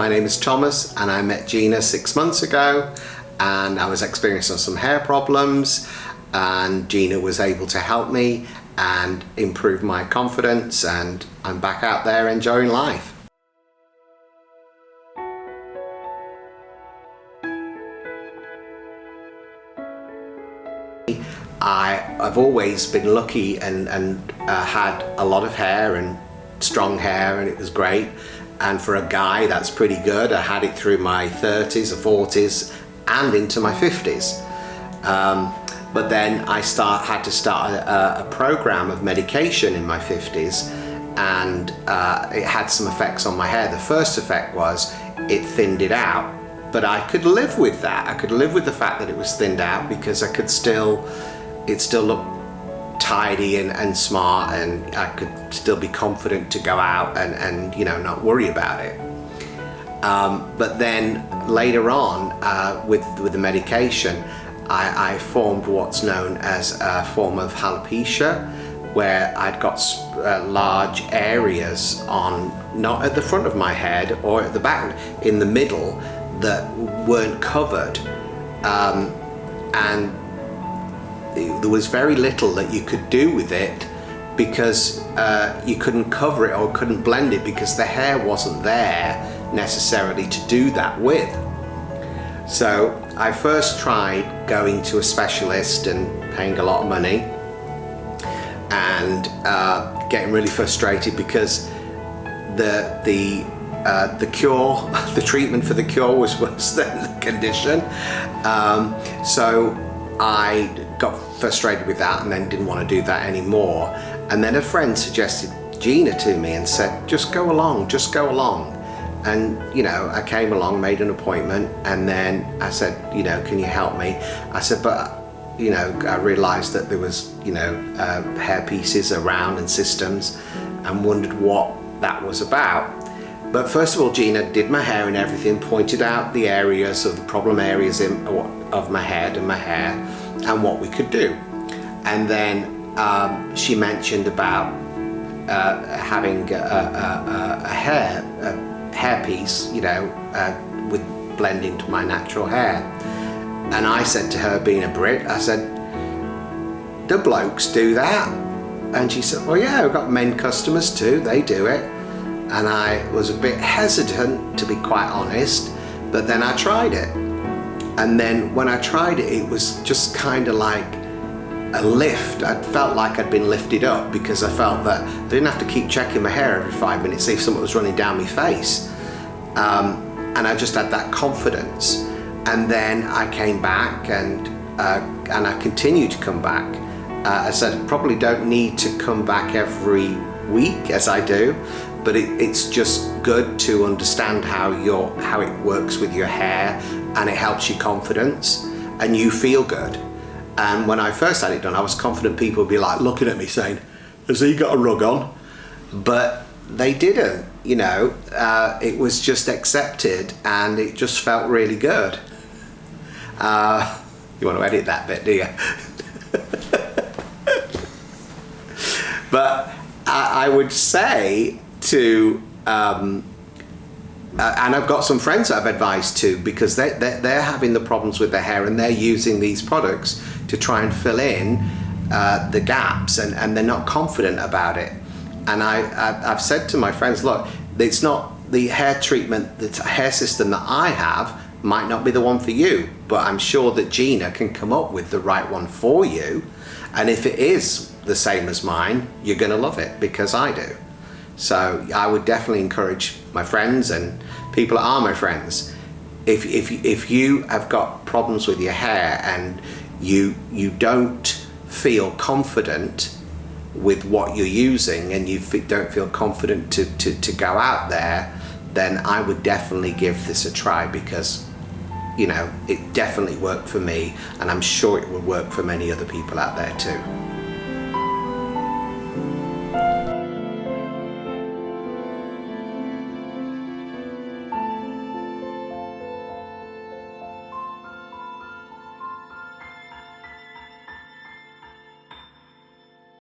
My name is Thomas and I met Gina 6 months ago, and I was experiencing some hair problems, and Gina was able to help me and improve my confidence, and I'm back out there enjoying life. I've always been lucky and had a lot of hair and strong hair, and it was great. And for a guy, that's pretty good. I had it through my 30s or 40s and into my 50s. But then I had to start a program of medication in my 50s, and it had some effects on my hair. The first effect was it thinned it out, but I could live with that. I could live with the fact that it was thinned out because it still looked tidy and smart, and I could still be confident to go out and you know, not worry about it. But then later on, with the medication, I formed what's known as a form of alopecia, where I'd got large areas not at the front of my head or at the back, in the middle, that weren't covered, and there was very little that you could do with it because you couldn't cover it or couldn't blend it because the hair wasn't there necessarily to do that with. So I first tried going to a specialist and paying a lot of money, and getting really frustrated because the cure, the treatment for the cure was worse than the condition. So I got frustrated with that and then didn't want to do that anymore. And then a friend suggested Gina to me and said, just go along. And you know, I came along, made an appointment, and then I said, you know, can you help me? I said, but you know, I realized that there was, you know, hair pieces around and systems, and wondered what that was about. But first of all, Gina did my hair and everything, pointed out the areas of the problem areas of my head and my hair, and what we could do. And then she mentioned about having a hair piece, you know, with blending to my natural hair. And I said to her, being a Brit, I said, do blokes do that? And she said, well, yeah, I've got men customers too, they do it. And I was a bit hesitant, to be quite honest, but then I tried it. And then when I tried it, it was just kind of like a lift. I felt like I'd been lifted up, because I felt that I didn't have to keep checking my hair every 5 minutes, see if something was running down my face. And I just had that confidence. And then I came back, and I continued to come back. I said, I probably don't need to come back every week as I do, but it's just good to understand how it works with your hair, and it helps your confidence and you feel good. And when I first had it done, I was confident people would be like looking at me saying, has he got a rug on? But they didn't, you know. It was just accepted, and it just felt really good. You want to edit that bit, do you? But I would say to, and I've got some friends that I've advised to, because they're having the problems with their hair, and they're using these products to try and fill in the gaps, and they're not confident about it. And I've said to my friends, look, it's not the hair treatment, the hair system that I have might not be the one for you, but I'm sure that Gina can come up with the right one for you. And if it is the same as mine, you're gonna love it, because I do. So I would definitely encourage my friends and people that are my friends, if you have got problems with your hair and you don't feel confident with what you're using, and you don't feel confident to go out there, then I would definitely give this a try, because you know, it definitely worked for me, and I'm sure it will work for many other people out there too.